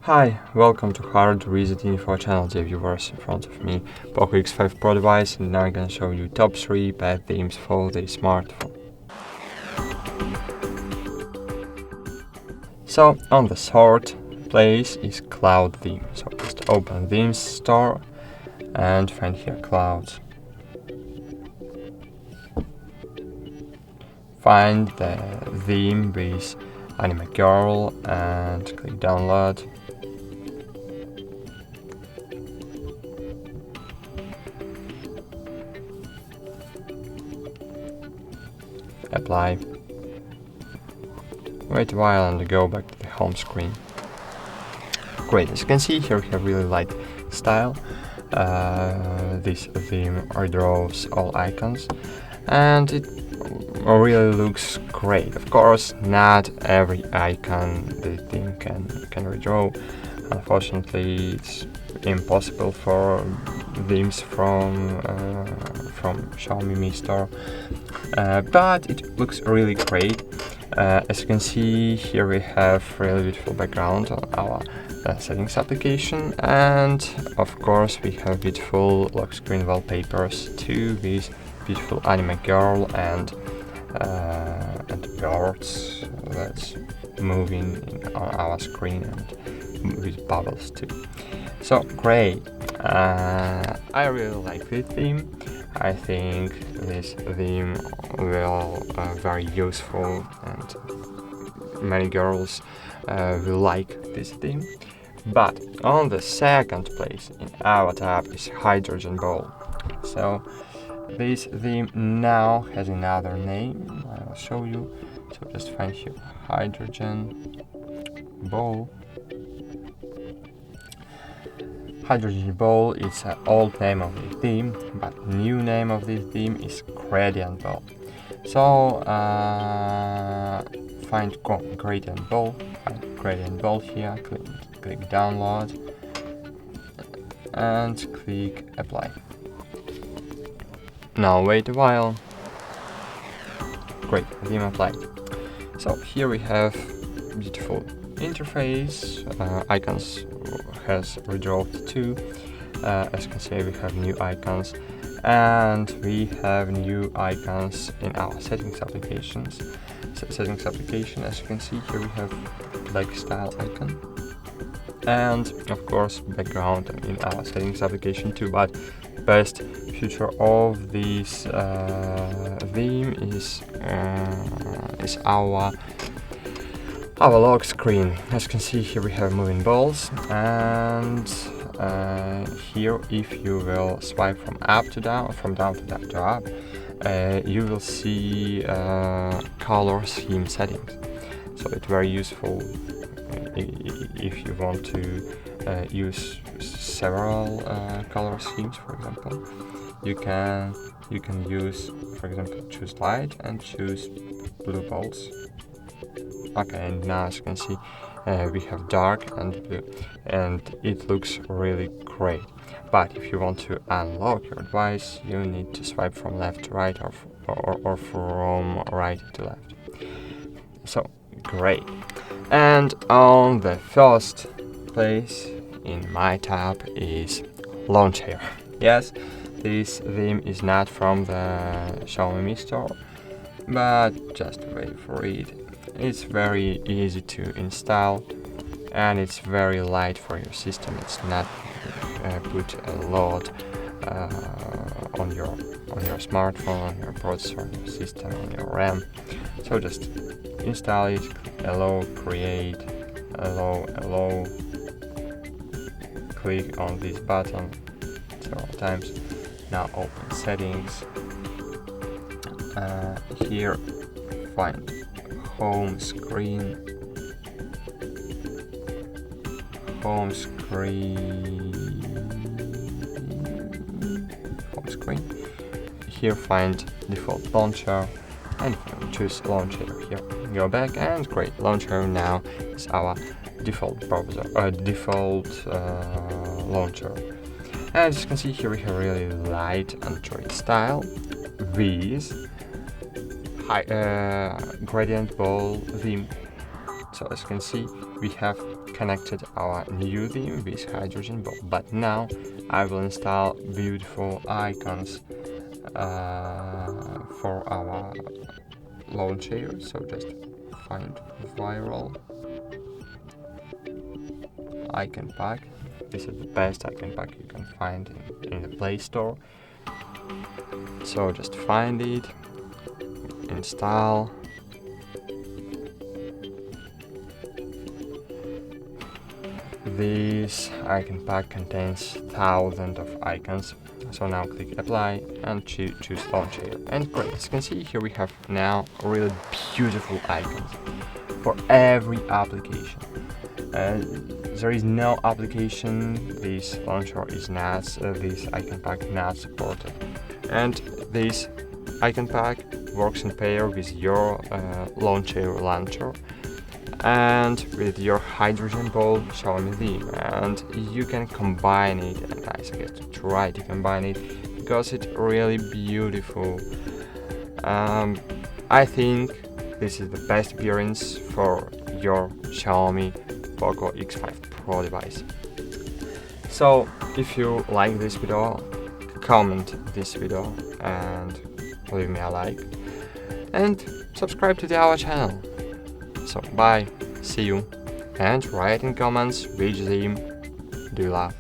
Hi, welcome to HardReset.Info channel, dear viewers. In front of me, Poco X5 Pro device, and now I'm gonna show you top 3 bad themes for the smartphone. So, on the third place is Cloud theme. So just open Themes Store and find here Clouds. Find the theme with Anime Girl and click Download. Apply. Wait a while and go back to the home screen. Great, as you can see here we have really light style. This theme redraws all icons and it really looks great. Of course, not every icon the theme can redraw. Unfortunately, it's impossible for themes from Xiaomi Mi Store, but it looks really great. As you can see here, we have really beautiful background on our settings application, and of course we have beautiful lock screen wallpapers too, with beautiful anime girl and birds that's moving on our screen and with bubbles too. So great. I really like this theme. I think this theme will very useful and many girls will like this theme. But on the second place in our tab is Hydrogen Ball. So this theme now has another name. I will show you. So just find here Hydrogen Ball. Hydrogen Ball is an old name of the theme, but new name of this theme is Gradient Ball. So find Gradient Ball here, click download and click apply. Now wait a while. Great, theme applied. So here we have beautiful interface, icons has redrawn too. As you can see, we have new icons and we have new icons in our settings applications. Settings application, as you can see here, we have black style icon and of course background in our settings application too. But best feature of this theme is our lock screen. As you can see here, we have moving balls, and here if you will swipe from up to down, from down to up, you will see color scheme settings. So it's very useful if you want to use several color schemes. For example, you can use, for example, choose light and choose blue balls. Okay, and now as you can see, we have dark and blue, and it looks really great. But if you want to unlock your device, you need to swipe from left to right or from right to left. So great. And on the first place in my tab is Launcher. Yes, this theme is not from the Xiaomi Mi Store, but just wait for it. It's very easy to install and it's very light for your system. It's not put a lot on your smartphone, on your processor, on your system, on your RAM. So just install it, click allow, create, allow, click on this button several times. Now open settings. Here find home screen. Here find default launcher and choose launcher here. Go back and great, launcher now is our default browser, launcher. And as you can see here, we have really light Android style with high gradient ball theme. So as you can see, we have connected our new theme with hydrogen ball, but now I will install beautiful icons for our launcher. So just find viral icon pack. This is the best icon pack you can find in the Play Store. So just find it, install. This icon pack contains thousands of icons. So now click apply and choose launcher. And great, as you can see here we have now really beautiful icons for every application. There is no application this launcher is not, this icon pack not supported. And this icon pack works in pair with your launcher and with your hydrogen ball Xiaomi theme, and you can combine it, and I suggest to try to combine it because it's really beautiful. I think this is the best appearance for your Xiaomi Poco X5 Pro device. So if you like this video, comment this video and leave me a like and subscribe to our channel. So bye, see you, and write in comments which theme do you love.